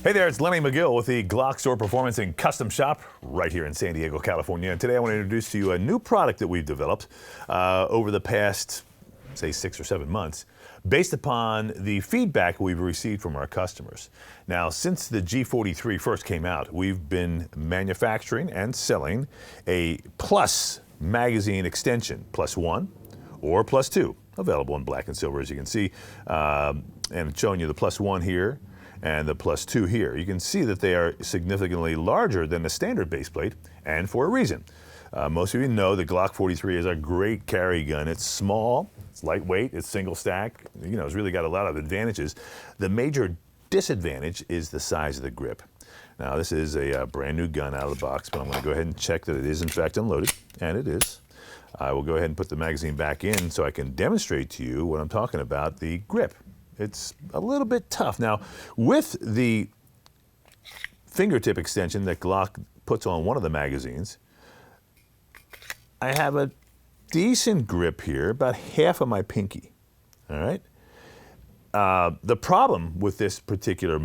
Hey there, it's Lenny McGill with the GlockStore Performance and Custom Shop right here in San Diego, California. And today I want to introduce to you a new product that we've developed over the past, say, 6 or 7 months, based upon the feedback we've received from our customers. Now, since the G43 first came out, we've been manufacturing and selling a Plus magazine extension, +1 or +2, available in black and silver, as you can see. And it's showing you the +1 here and the +2 here. You can see that they are significantly larger than the standard base plate, and for a reason. Most of you know the Glock 43 is a great carry gun. It's small, it's lightweight, it's single stack. You know, it's really got a lot of advantages. The major disadvantage is the size of the grip. Now, this is a brand new gun out of the box, but I'm going to go ahead and check that it is in fact unloaded, and it is. I will go ahead and put the magazine back in so I can demonstrate to you what I'm talking about, the grip. It's a little bit tough. Now, with the fingertip extension that Glock puts on one of the magazines, I have a decent grip here, about half of my pinky, all right? The problem with this particular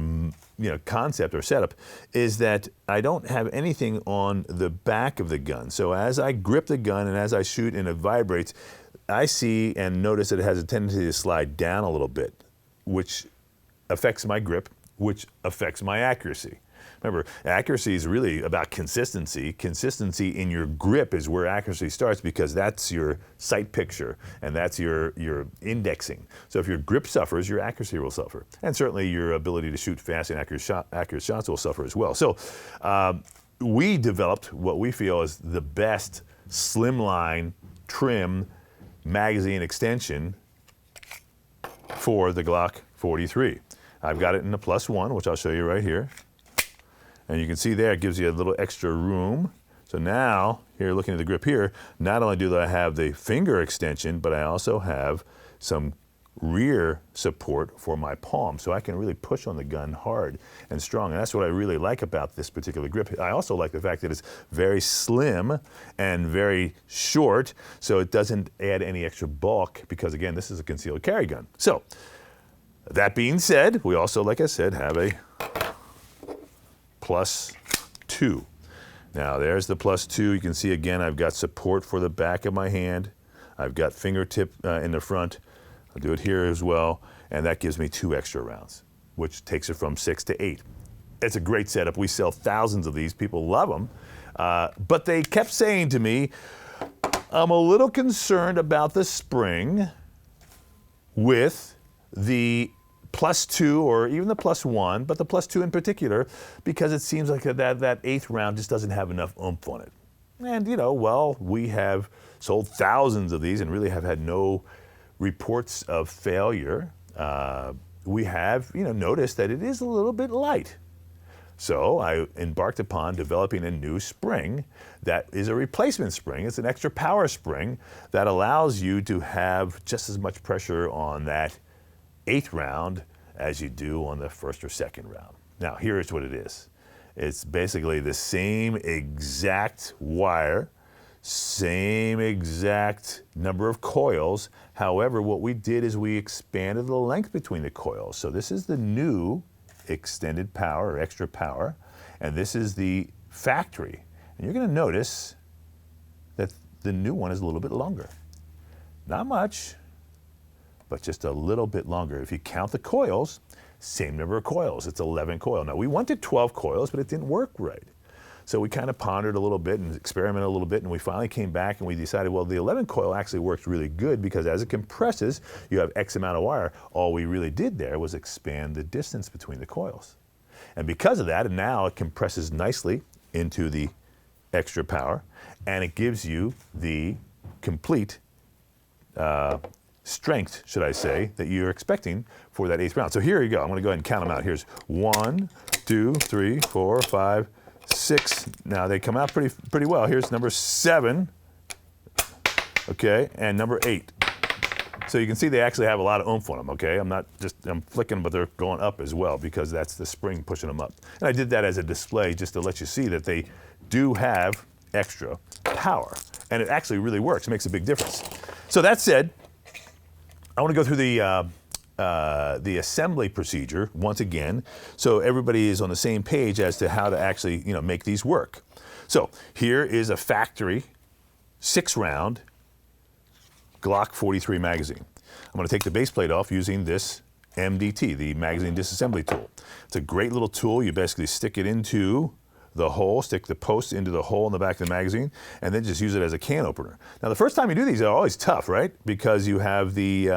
concept or setup is that I don't have anything on the back of the gun. So as I grip the gun and as I shoot and it vibrates, I see and notice that it has a tendency to slide down a little bit, which affects my grip, which affects my accuracy. Remember, accuracy is really about consistency. Consistency in your grip is where accuracy starts, because that's your sight picture and that's your indexing. So if your grip suffers, your accuracy will suffer. And certainly your ability to shoot fast and accurate shots will suffer as well. So we developed what we feel is the best slimline, trim magazine extension for the Glock 43. I've got it in the +1, which I'll show you right here. And you can see there, it gives you a little extra room. So now, here looking at the grip here, not only do I have the finger extension, but I also have some rear support for my palm. So I can really push on the gun hard and strong. And that's what I really like about this particular grip. I also like the fact that it's very slim and very short, so it doesn't add any extra bulk, because again, this is a concealed carry gun. So, that being said, we also, like I said, have a +2. Now there's the +2. You can see again, I've got support for the back of my hand. I've got fingertip in the front. I'll do it here as well. And that gives me 2 extra rounds, which takes it from 6 to 8. It's a great setup. We sell thousands of these. People love them. But they kept saying to me, I'm a little concerned about the spring with the +2 or even the +1, but the +2 in particular, because it seems like that 8th round just doesn't have enough oomph on it. And well, we have sold thousands of these and really have had no reports of failure. We have noticed that it is a little bit light. So I embarked upon developing a new spring that is a replacement spring. It's an extra power spring that allows you to have just as much pressure on that 8th round as you do on the 1st or 2nd round. Now, here's what it is. It's basically the same exact wire, same exact number of coils. However, what we did is we expanded the length between the coils. So this is the new extended power or extra power, and this is the factory. And you're going to notice that the new one is a little bit longer. Not much, but just a little bit longer. If you count the coils, same number of coils. It's 11 coil. Now, we wanted 12 coils, but it didn't work right. So we kind of pondered a little bit and experimented a little bit, and we finally came back and we decided, well, the 11 coil actually works really good, because as it compresses, you have X amount of wire. All we really did there was expand the distance between the coils. And because of that, and now it compresses nicely into the extra power, and it gives you the complete strength, should I say, that you're expecting for that 8th round. So here you go. I'm going to go ahead and count them out. Here's 1, 2, 3, 4, 5, 6. Now they come out pretty well. Here's number 7, okay, and number 8. So you can see they actually have a lot of oomph on them, okay? I'm flicking, but they're going up as well, because that's the spring pushing them up. And I did that as a display just to let you see that they do have extra power. And it actually really works, makes a big difference. So that said, I want to go through the the assembly procedure once again, so everybody is on the same page as to how to actually, make these work. So here is a factory 6-round Glock 43 magazine. I'm going to take the base plate off using this MDT, the magazine disassembly tool. It's a great little tool. You basically stick it into the hole, stick the post into the hole in the back of the magazine, and then just use it as a can opener. Now, the first time you do these, they're always tough, right? Because you have the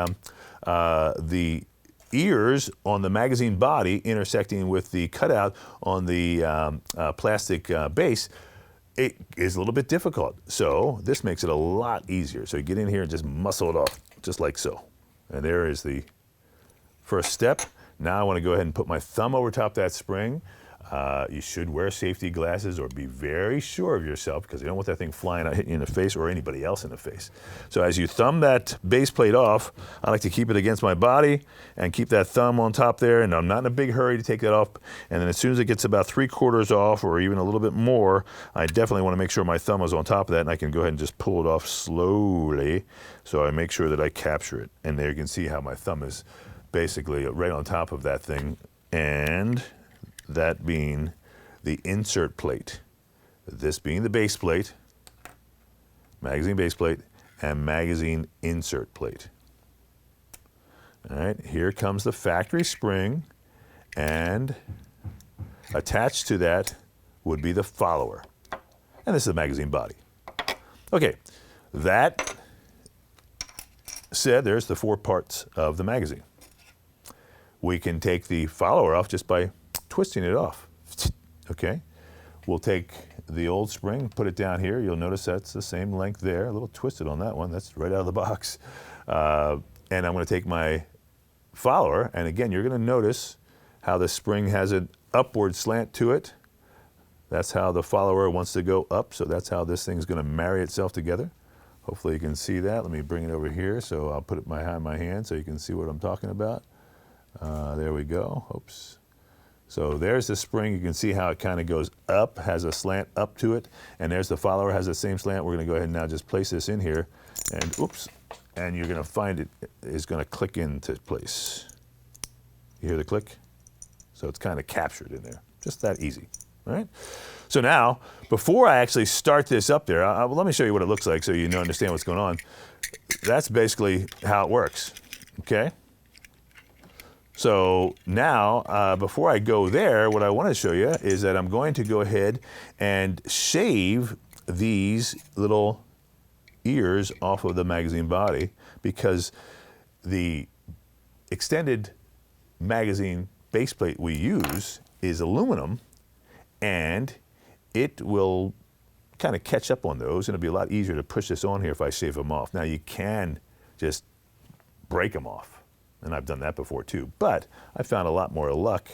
ears on the magazine body intersecting with the cutout on the plastic base. It is a little bit difficult. So this makes it a lot easier. So you get in here and just muscle it off, just like so. And there is the first step. Now I want to go ahead and put my thumb over top that spring. You should wear safety glasses or be very sure of yourself, because you don't want that thing flying out, hitting you in the face or anybody else in the face. So as you thumb that base plate off, I like to keep it against my body and keep that thumb on top there, and I'm not in a big hurry to take that off. And then as soon as it gets about 3/4 off or even a little bit more, I definitely want to make sure my thumb is on top of that, and I can go ahead and just pull it off slowly so I make sure that I capture it. And there you can see how my thumb is basically right on top of that thing, and that being the insert plate, this being the base plate, magazine base plate, and magazine insert plate. All right, here comes the factory spring, and attached to that would be the follower. And this is the magazine body. Okay, that said, there's the 4 parts of the magazine. We can take the follower off just by twisting it off. Okay, we'll take the old spring, put it down here. You'll notice that's the same length there, a little twisted on that one. That's right out of the box. And I'm going to take my follower, and again, you're going to notice how the spring has an upward slant to it. That's how the follower wants to go up, so that's how this thing's going to marry itself together. Hopefully you can see that. Let me bring it over here, so I'll put it behind my hand so you can see what I'm talking about. There we go. Oops. So there's the spring. You can see how it kind of goes up, has a slant up to it, and there's the follower, has the same slant. We're going to go ahead and now just place this in here, and oops, and you're going to find it is going to click into place. You hear the click? So it's kind of captured in there. Just that easy, right? So now, before I actually start this up there, let me show you what it looks like so you understand what's going on. That's basically how it works, okay? So now, before I go there, what I want to show you is that I'm going to go ahead and shave these little ears off of the magazine body, because the extended magazine base plate we use is aluminum, and it will kind of catch up on those, and it'll be a lot easier to push this on here if I shave them off. Now you can just break them off, and I've done that before too, but I found a lot more luck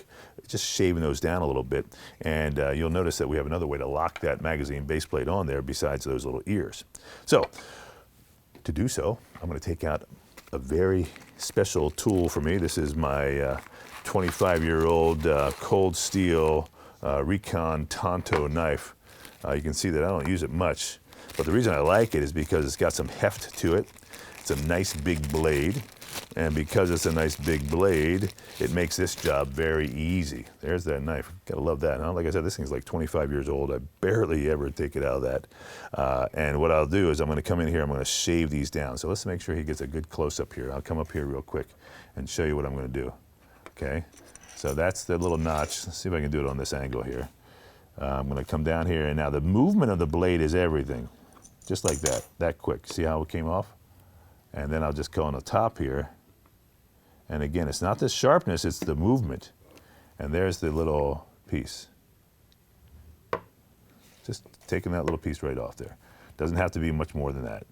just shaving those down a little bit, and you'll notice that we have another way to lock that magazine base plate on there besides those little ears. So to do so, I'm going to take out a very special tool for me. This is my 25-year-old cold steel Recon Tonto knife. You can see that I don't use it much, but the reason I like it is because it's got some heft to it. It's a nice big blade, and because it's a nice big blade, it makes this job very easy. There's that knife. Gotta love that. Now, like I said, this thing's like 25 years old. I barely ever take it out of that. And what I'll do is I'm gonna come in here, I'm gonna shave these down. So let's make sure he gets a good close-up here. I'll come up here real quick and show you what I'm gonna do. Okay, so that's the little notch. Let's see if I can do it on this angle here. I'm gonna come down here, and now the movement of the blade is everything. Just like that, that quick. See how it came off? And then I'll just go on the top here. And again, it's not the sharpness, it's the movement. And there's the little piece. Just taking that little piece right off there. Doesn't have to be much more than that.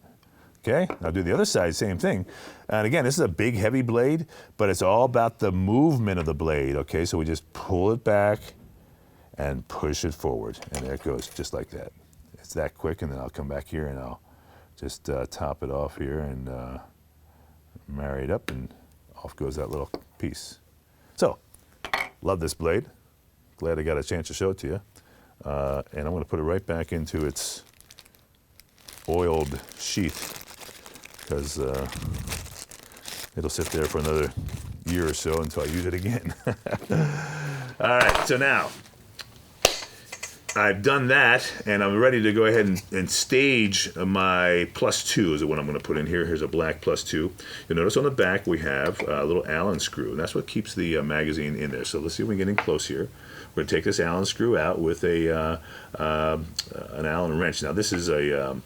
Okay, now do the other side, same thing. And again, this is a big, heavy blade, but it's all about the movement of the blade, okay? So we just pull it back and push it forward. And there it goes, just like that. It's that quick, and then I'll come back here and I'll just top it off here and marry it up, and off goes that little piece. So, love this blade. Glad I got a chance to show it to you. And I'm going to put it right back into its oiled sheath, because it'll sit there for another year or so until I use it again. All right, so now I've done that, and I'm ready to go ahead and stage my +2 is what I'm going to put in here. Here's a black +2. You'll notice on the back we have a little Allen screw, and that's what keeps the magazine in there. So let's see if we can get in close here. We're going to take this Allen screw out with an Allen wrench. Now this is a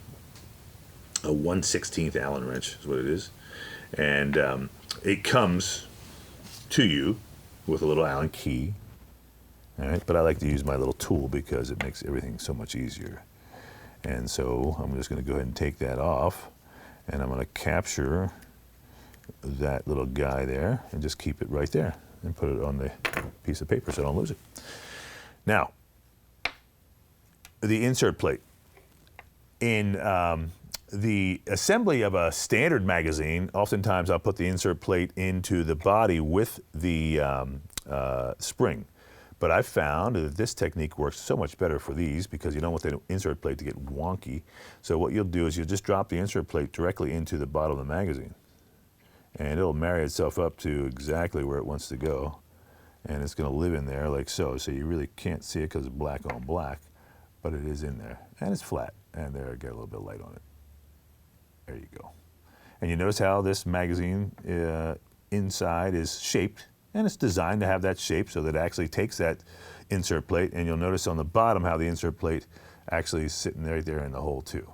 1/16 Allen wrench is what it is, and it comes to you with a little Allen key. All right, but I like to use my little tool because it makes everything so much easier. And so I'm just going to go ahead and take that off, and I'm going to capture that little guy there and just keep it right there and put it on the piece of paper so I don't lose it. Now, the insert plate. In the assembly of a standard magazine, oftentimes I'll put the insert plate into the body with the spring. But I've found that this technique works so much better for these because you don't want the insert plate to get wonky. So what you'll do is you'll just drop the insert plate directly into the bottom of the magazine. And it'll marry itself up to exactly where it wants to go. And it's going to live in there like so. So you really can't see it because it's black on black, but it is in there. And it's flat. And there, I get a little bit of light on it. There you go. And you notice how this magazine inside is shaped. And it's designed to have that shape so that it actually takes that insert plate. And you'll notice on the bottom how the insert plate actually is sitting right there in the hole too.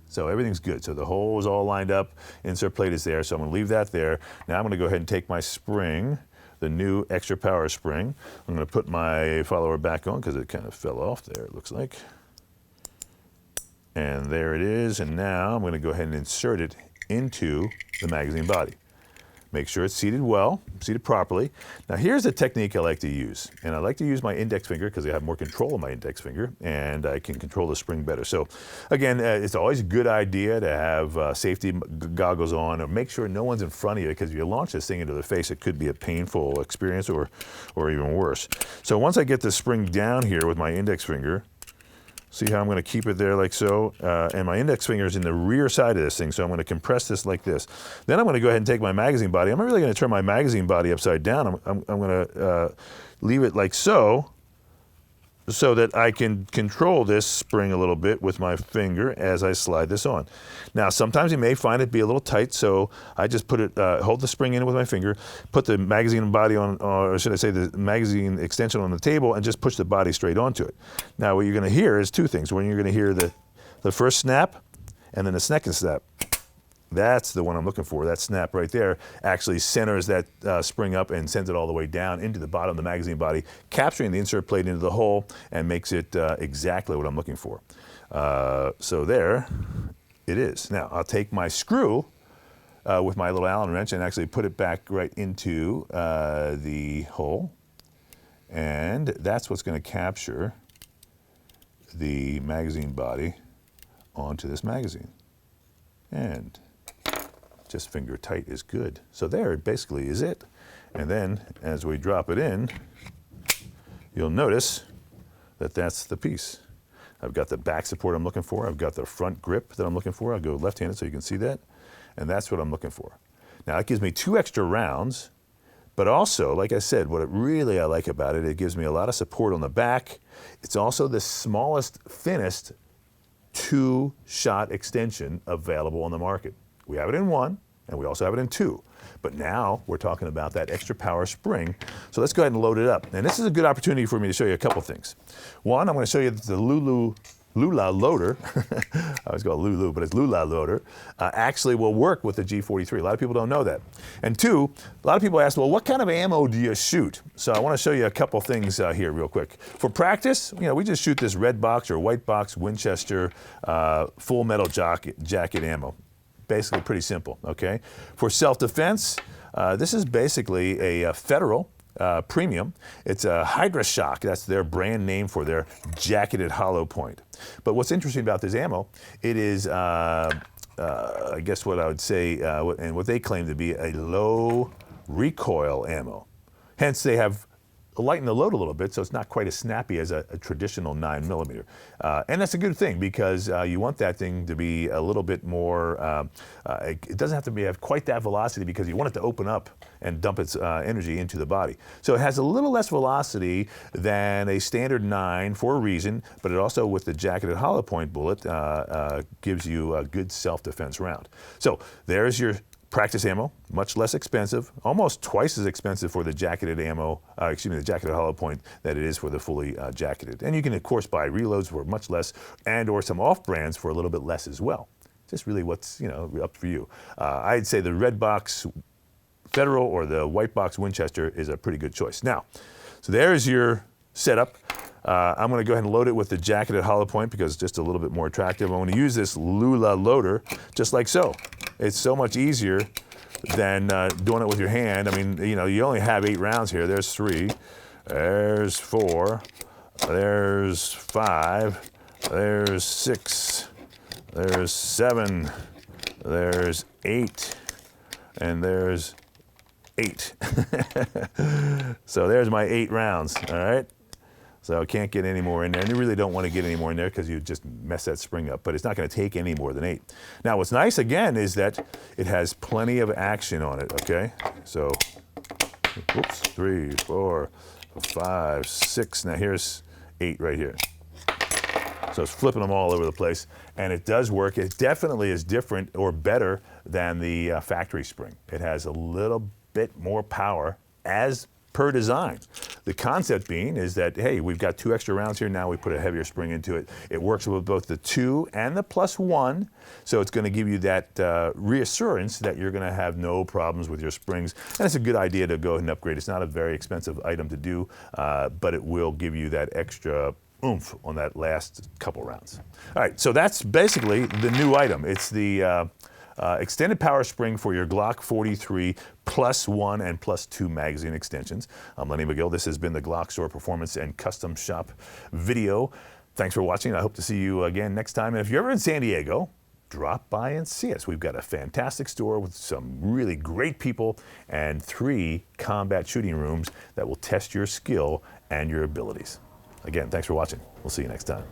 So everything's good. So the hole is all lined up. Insert plate is there. So I'm going to leave that there. Now I'm going to go ahead and take my spring, the new extra power spring. I'm going to put my follower back on because it kind of fell off there, it looks like. And there it is. And now I'm going to go ahead and insert it into the magazine body. Make sure it's seated well, seated properly. Now here's a technique I like to use. And I like to use my index finger because I have more control of my index finger and I can control the spring better. So again, it's always a good idea to have safety goggles on or make sure no one's in front of you because if you launch this thing into the face, it could be a painful experience or even worse. So once I get the spring down here with my index finger, see how I'm going to keep it there like so? And my index finger is in the rear side of this thing, so I'm going to compress this like this. Then I'm going to go ahead and take my magazine body. I'm not really going to turn my magazine body upside down. I'm going to leave it like so that I can control this spring a little bit with my finger as I slide this on. Now, sometimes you may find it be a little tight, so I just put it, hold the spring in with my finger, put the magazine body on, or should I say the magazine extension on the table, and just push the body straight onto it. Now, what you're going to hear is two things. When you're going to hear the first snap and then the second snap. That's the one I'm looking for. That snap right there actually centers that spring up and sends it all the way down into the bottom of the magazine body, capturing the insert plate into the hole and makes it exactly what I'm looking for. So there it is. Now I'll take my screw with my little Allen wrench and actually put it back right into the hole. And that's what's going to capture the magazine body onto this magazine. And just finger tight is good. So there basically is it. And then as we drop it in, you'll notice that that's the piece. I've got the back support I'm looking for. I've got the front grip that I'm looking for. I'll go left-handed so you can see that. And that's what I'm looking for. Now it gives me 2 extra rounds, but also, like I said, what I like about it, it gives me a lot of support on the back. It's also the smallest, thinnest 2-shot extension available on the market. We have it in 1, and we also have it in 2. But now we're talking about that extra power spring. So let's go ahead and load it up. And this is a good opportunity for me to show you a couple things. One, I'm going to show you that the Lula loader, I always call it Lulu, but it's Lula loader, actually will work with the G43. A lot of people don't know that. And 2, a lot of people ask, well, what kind of ammo do you shoot? So I want to show you a couple things here real quick. For practice, we just shoot this red box or white box Winchester full metal jacket ammo. Basically pretty simple, okay? For self-defense, this is basically a Federal Premium. It's a Hydra Shock. That's their brand name for their jacketed hollow point. But what's interesting about this ammo, it is, I guess what I would say, and what they claim to be a low recoil ammo. Hence, they have lighten the load a little bit, so it's not quite as snappy as a traditional 9mm. And that's a good thing, because you want that thing to be a little bit more, it doesn't have to have quite that velocity, because you want it to open up and dump its energy into the body. So it has a little less velocity than a standard 9 for a reason, but it also, with the jacketed hollow point bullet, gives you a good self-defense round. So there's your practice ammo, much less expensive, almost twice as expensive for the jacketed ammo, the jacketed hollow point, that it is for the fully jacketed. And you can, of course, buy reloads for much less, and or some off-brands for a little bit less as well. Just really what's, up for you. I'd say the red box Federal or the white box Winchester is a pretty good choice. Now, so there's your setup. I'm going to go ahead and load it with the jacketed hollow point, because it's just a little bit more attractive. I'm going to use this Lula loader, just like so. It's so much easier than doing it with your hand. I mean, you only have 8 rounds here. There's 3, there's 4, there's 5, there's 6, there's 7, there's 8, and there's 8. So there's my 8 rounds, all right? So I can't get any more in there, and you really don't want to get any more in there, because you just mess that spring up, but it's not going to take any more than 8. Now, what's nice, again, is that it has plenty of action on it, okay? So, whoops, 3, 4, 5, 6, now here's 8 right here. So it's flipping them all over the place, and it does work. It definitely is different or better than the factory spring. It has a little bit more power as per design. The concept being is that, hey, we've got 2 extra rounds here, now we put a heavier spring into it. It works with both the 2 and the +1, so it's going to give you that reassurance that you're going to have no problems with your springs. And it's a good idea to go ahead and upgrade. It's not a very expensive item to do, but it will give you that extra oomph on that last couple rounds. All right, so that's basically the new item. It's the extended power spring for your Glock 43 +1 and +2 magazine extensions. I'm Lenny McGill. This has been the GlockStore Performance and Custom Shop video. Thanks for watching. I hope to see you again next time. And if you're ever in San Diego, drop by and see us. We've got a fantastic store with some really great people and 3 combat shooting rooms that will test your skill and your abilities. Again, thanks for watching. We'll see you next time.